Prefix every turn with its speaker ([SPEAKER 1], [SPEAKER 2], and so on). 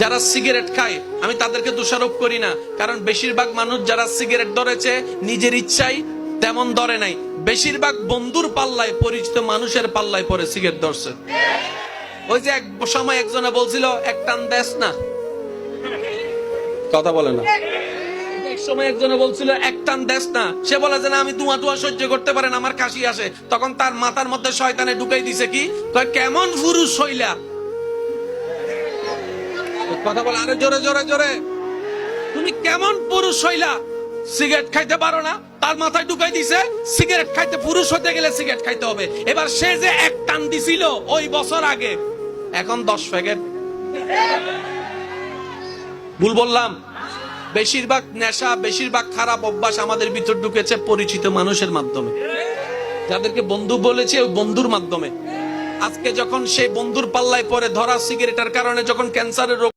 [SPEAKER 1] যারা সিগারেট খায় আমি তাদেরকে দোষারোপ করি না, কারণ বেশিরভাগ মানুষ যারা সিগারেট ধরেছে নিজের ইচ্ছাই তেমন ধরে নাই, বেশিরভাগ বন্ধুর পাল্লায়, পরিচিত মানুষের পাল্লায় পরে সিগারেট ধরছে। ওই যে এক সময় একজনে বলছিল এক টান দেশ না, কথা বলে না, এক সময় একজনে বলছিল এক টান দেশ না, সে বলে যে না আমি ধোঁয়া ধোঁয়া সহ্য করতে পারেন, আমার কাশি আসে। তখন তার মাথার মধ্যে শয়তানে ঢুকাই দিছে কি, কয় কেমন পুরুষ হইলা, কথা বলে আরে জোরে জোরে জোরে, তুমি কেমন পুরুষ হইলা, সিগারেট খাইতে পারো না। তার মাথায় ঢুকাই দিছে সিগারেট খাইতে, পুরুষ হতে গেলে সিগারেট খাইতে হবে। এবার সে যে এক টান দিছিল ওই বছর আগে, এখন 10 প্যাকেট। ভুল বললাম? বেশিরভাগ নেশা, বেশিরভাগ খারাপ অভ্যাস আমাদের ভিতর ঢুকেছে পরিচিত মানুষের মাধ্যমে, যাদেরকে বন্ধু বলেছে ওই বন্ধুর মাধ্যমে। আজকে যখন সেই বন্ধুর পাল্লায় পরে ধরা সিগারেটের কারণে যখন ক্যান্সারের রোগ